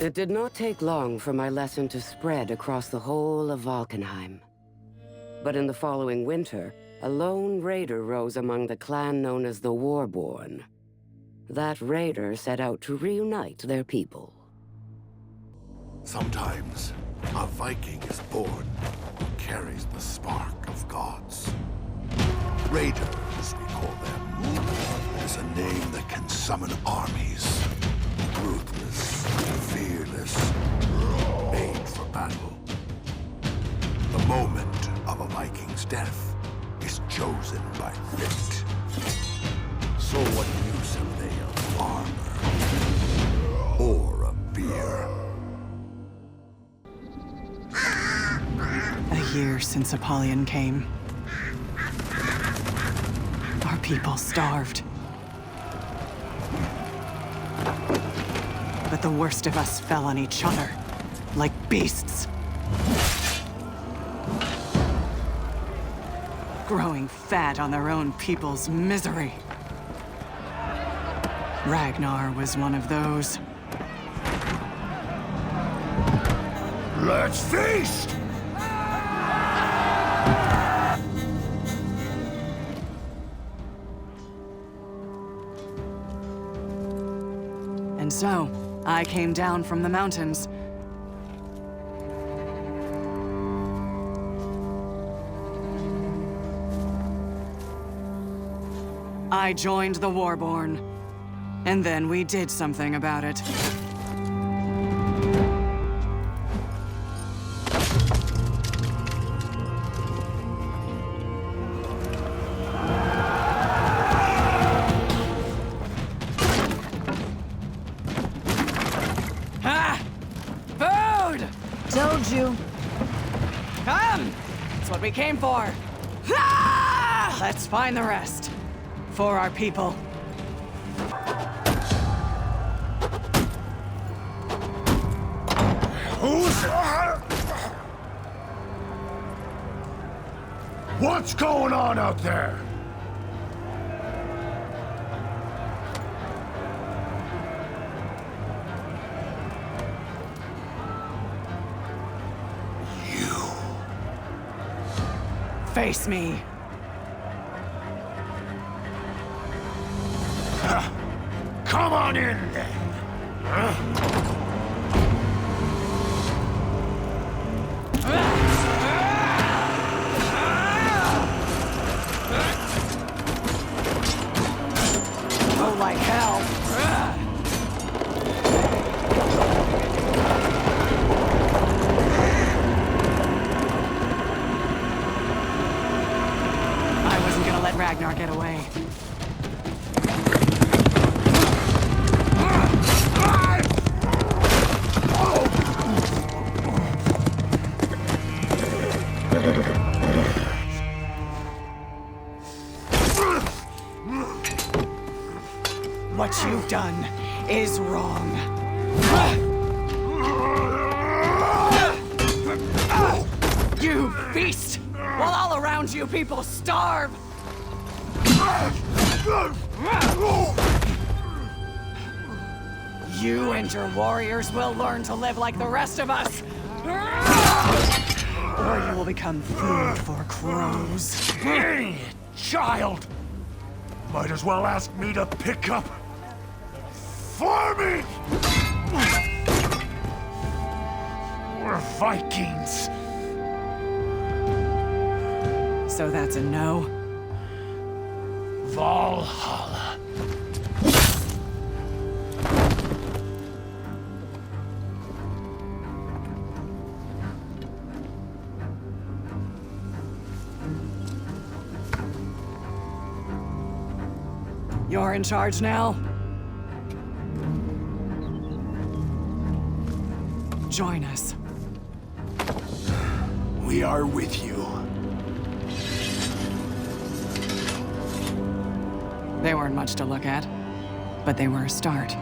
It did not take long for my lesson to spread across the whole of Valkenheim. But in the following winter, a lone raider rose among the clan known as the Warborn. That raider set out to reunite their people. Sometimes, a Viking is born who carries the spark of gods. Raiders, we call them. It is a name that can summon armies. Ruthless, fearless, made for battle. The moment of a Viking's death is chosen by fate. So what use have they of armor? Or of beer? A year since Apollyon came. Our people starved. But the worst of us fell on each other, like beasts. Growing fat on their own people's misery. Ragnar was one of those. Let's feast! And so, I came down from the mountains. I joined the Warborn, and then we did something about it. Told you. Come! That's what we came for. Ah! Let's find the rest. For our people. What's going on out there? Face me. Come on in, then. Oh, like hell. I wasn't gonna let Ragnar get away. What you've done is wrong. You beast! While all around you people starve! You and your warriors will learn to live like the rest of us! Or you will become food for crows. Hey, child! Might as well ask me to pick up farming! We're Vikings. So that's a no? Valhalla. You're in charge now? Join us. We are with you. They weren't much to look at, but they were a start.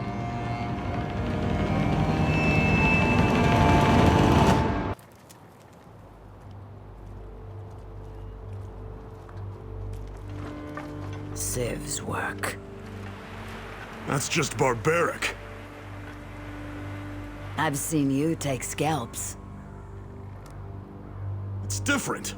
Civ's work. That's just barbaric. I've seen you take scalps. It's different.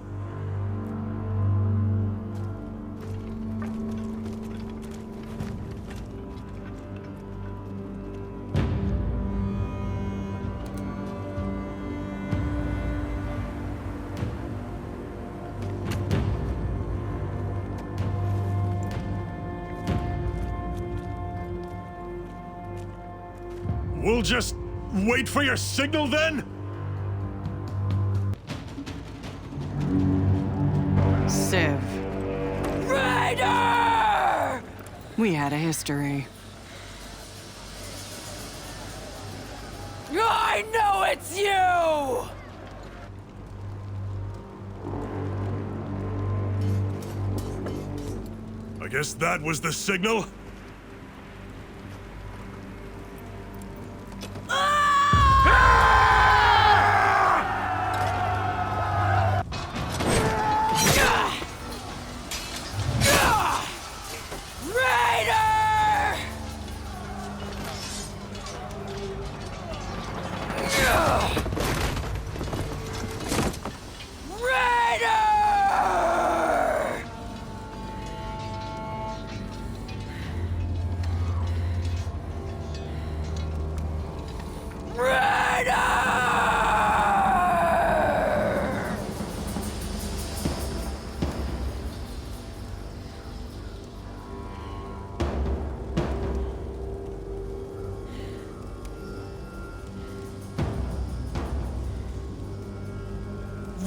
We'll just wait for your signal then? Civ. Raider! We had a history. I know it's you! I guess that was the signal?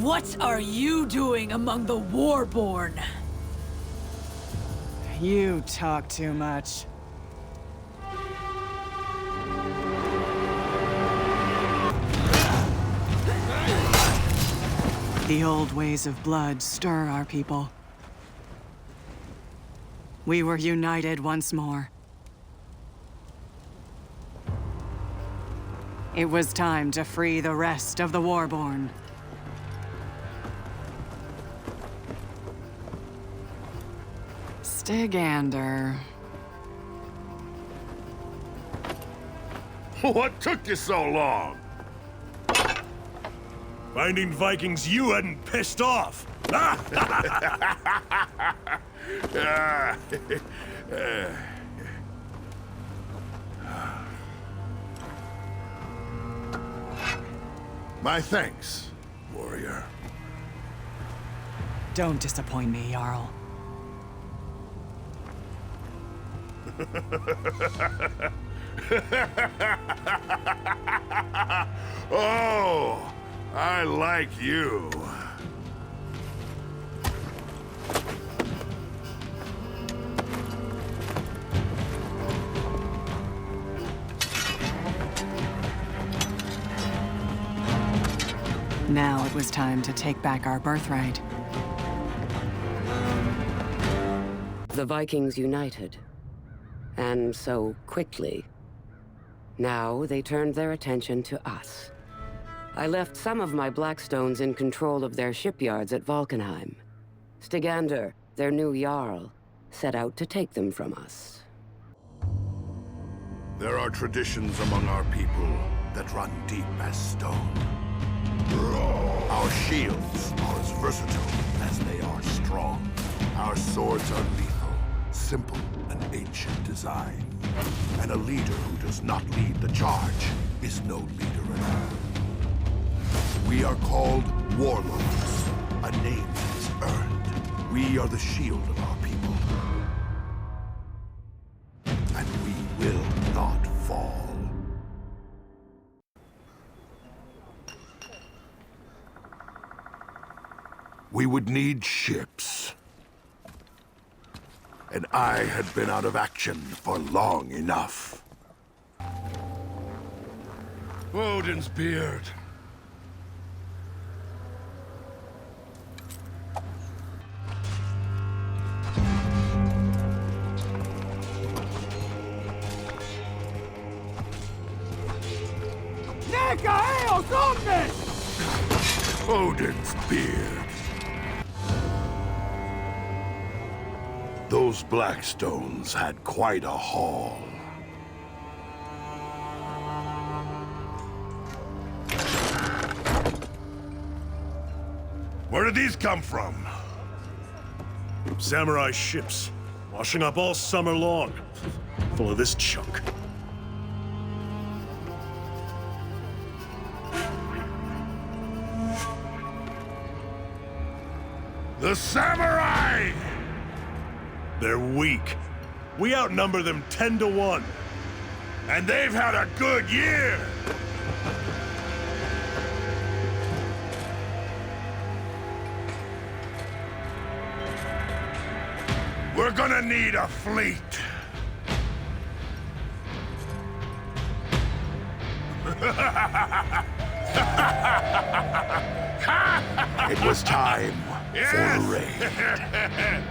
What are you doing among the Warborn? You talk too much. The old ways of blood stir our people. We were united once more. It was time to free the rest of the Warborn. Stygander. What took you so long? Finding Vikings you hadn't pissed off. My thanks, warrior. Don't disappoint me, Jarl. Oh, I like you. Now it was time to take back our birthright. The Vikings united. And so quickly. Now they turned their attention to us. I left some of my Blackstones in control of their shipyards at Valkenheim. Stygander, their new Jarl, set out to take them from us. There are traditions among our people that run deep as stone. Our shields are as versatile as they are strong. Our swords are lethal, simple and ancient design. And a leader who does not lead the charge is no leader at all. We are called warlords, a name that is earned. We are the shield of our people. And we will not fall. We would need ships. And I had been out of action for long enough. Odin's beard. Odin's beard. Those Blackstones had quite a haul. Where did these come from? Samurai ships, washing up all summer long, full of this junk. The samurai! They're weak. We outnumber them 10 to 1. And they've had a good year! We're gonna need a fleet. It was time for a raid.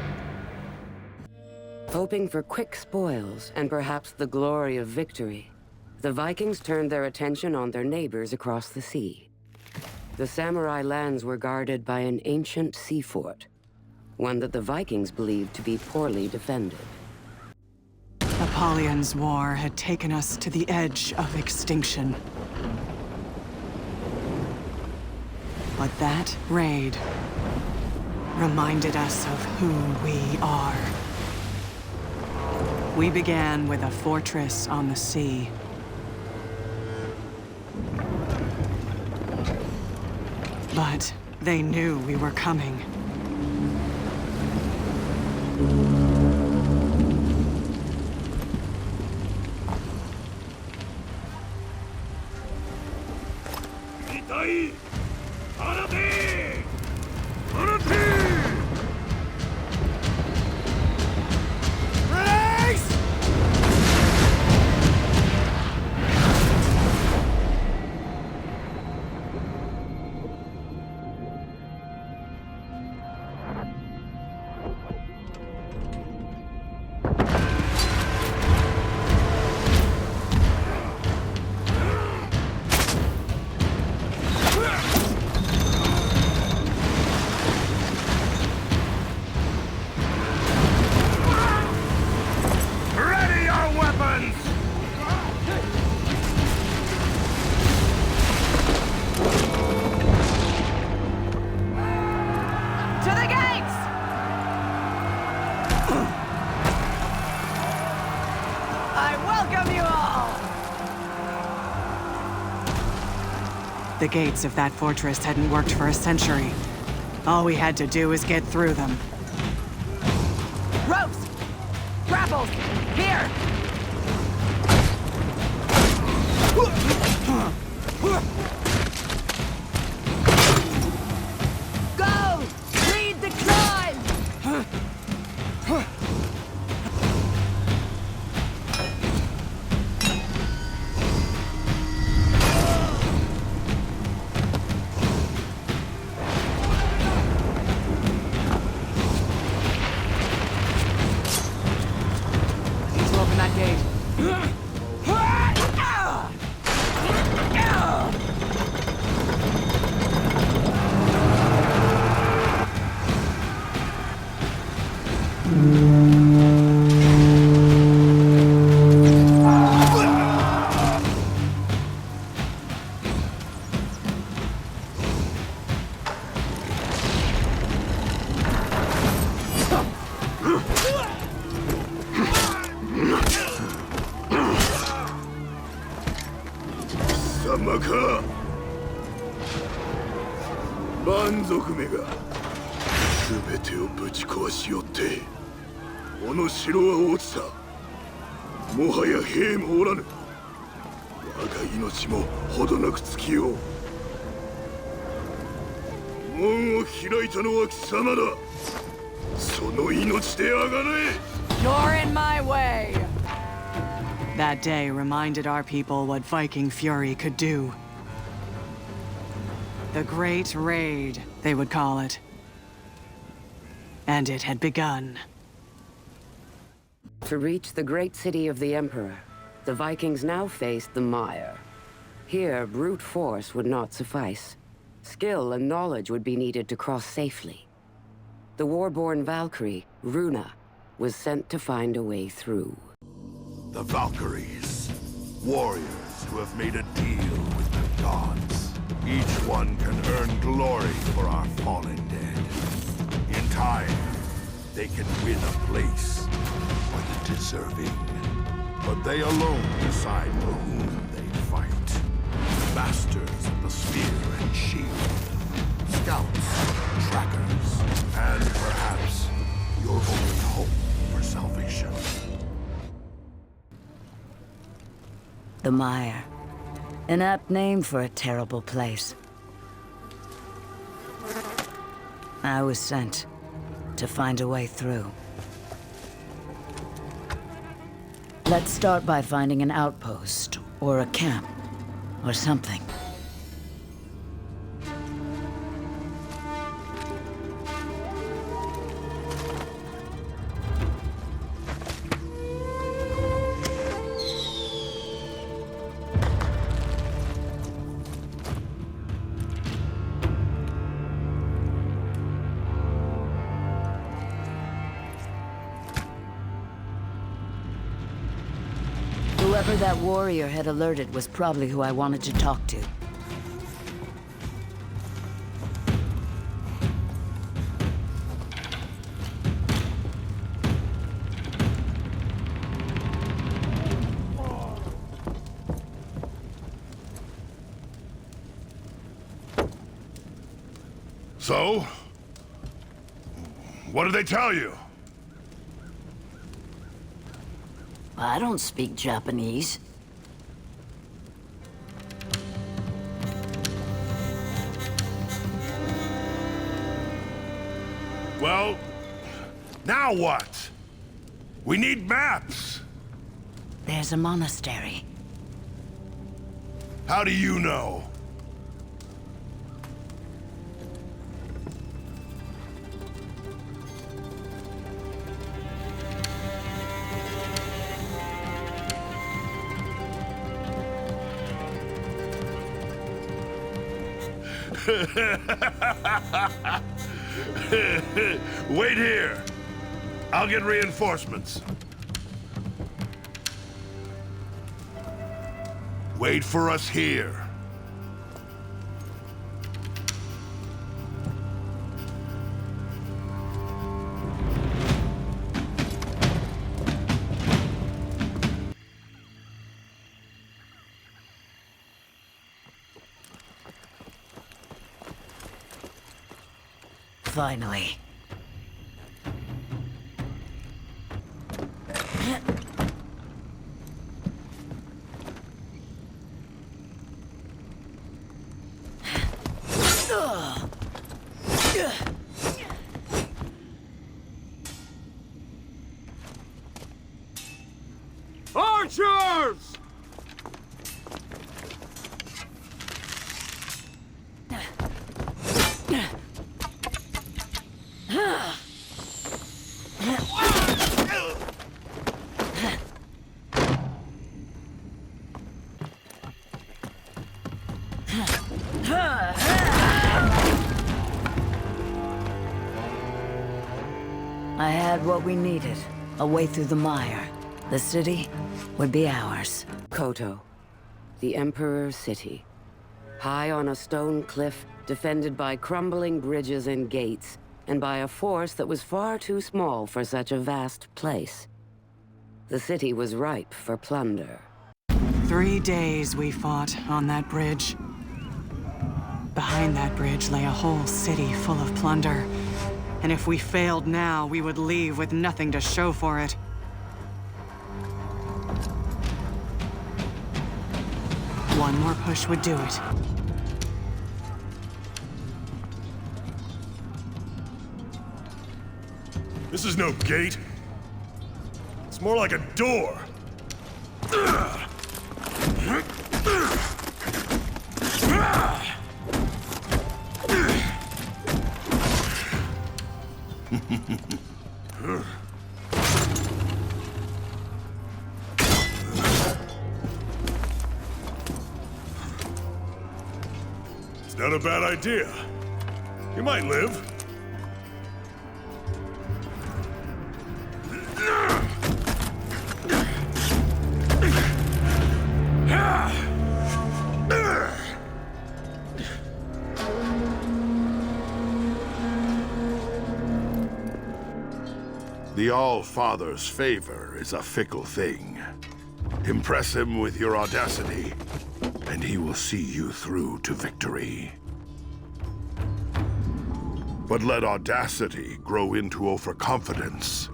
Hoping for quick spoils and perhaps the glory of victory, the Vikings turned their attention on their neighbors across the sea. The samurai lands were guarded by an ancient sea fort, one that the Vikings believed to be poorly defended. Apollyon's war had taken us to the edge of extinction. But that raid reminded us of who we are. We began with a fortress on the sea. But they knew we were coming. The gates of that fortress hadn't worked for a century. All we had to do was get through them. Ropes! Grapples! Here! Go! Lead the climb! You're in my way! That day reminded our people what Viking fury could do. The Great Raid, they would call it. And it had begun. To reach the great city of the Emperor, the Vikings now faced the mire. Here, brute force would not suffice. Skill and knowledge would be needed to cross safely. The war-born Valkyrie, Runa, was sent to find a way through. The Valkyries, warriors who have made a deal with the gods. Each one can earn glory for our fallen day. time, they can win a place for the deserving. But they alone decide for whom they fight. Masters of the spear and shield, scouts, trackers, and perhaps your only hope for salvation. The Mire. An apt name for a terrible place. I was sent to find a way through. Let's start by finding an outpost, or a camp, or something. Whoever that warrior had alerted was probably who I wanted to talk to. So? What did they tell you? I don't speak Japanese. Well, now what? We need maps. There's a monastery. How do you know? Wait here. I'll get reinforcements. Wait for us here. Finally. Archers! I had what we needed. A way through the mire. The city would be ours. Koto, the Emperor's city. High on a stone cliff, defended by crumbling bridges and gates, and by a force that was far too small for such a vast place. The city was ripe for plunder. 3 days we fought on that bridge. Behind that bridge lay a whole city full of plunder. And if we failed now, we would leave with nothing to show for it. One more push would do it. This is no gate. It's more like a door. It's not a bad idea. You might live. The All-Father's favor is a fickle thing. Impress him with your audacity, and he will see you through to victory. But let audacity grow into overconfidence,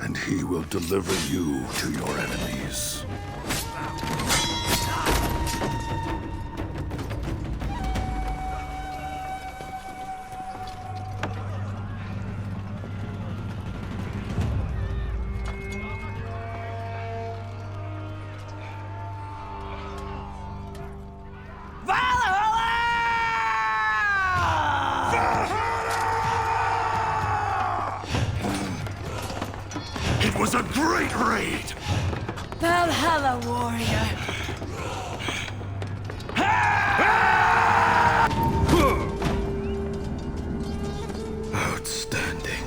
and he will deliver you to your enemies. It was a great raid! Valhalla, warrior! Outstanding.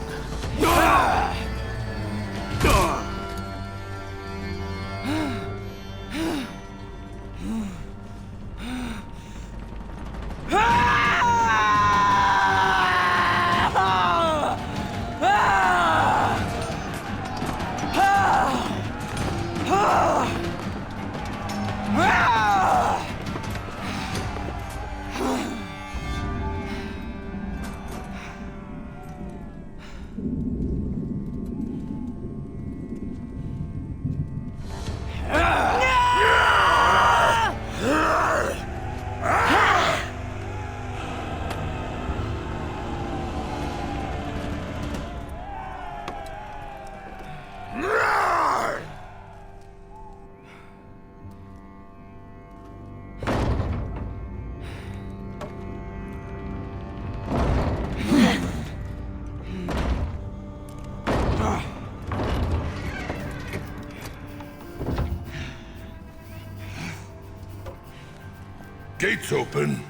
Gates open.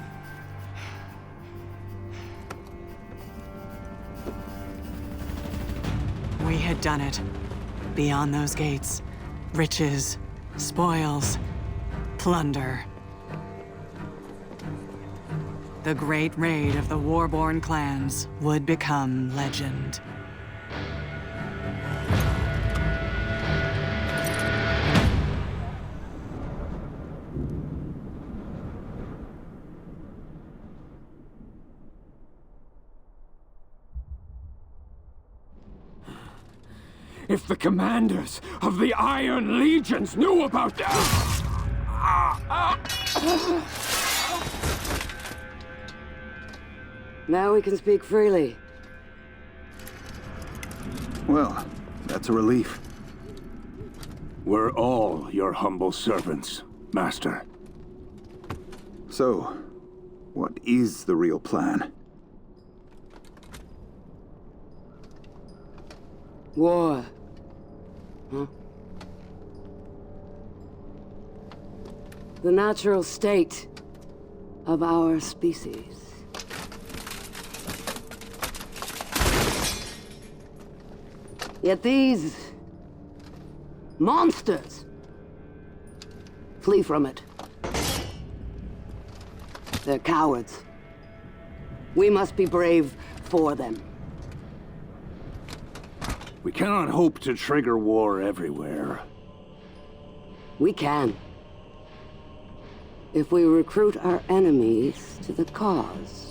We had done it. Beyond those gates. Riches, spoils, plunder. The great raid of the Warborn clans would become legend. If the commanders of the Iron Legions knew about that! Now we can speak freely. Well, that's a relief. We're all your humble servants, Master. So, what is the real plan? War. Huh? The natural state of our species. Yet these monsters flee from it. They're cowards. We must be brave for them. We cannot hope to trigger war everywhere. We can. If we recruit our enemies to the cause.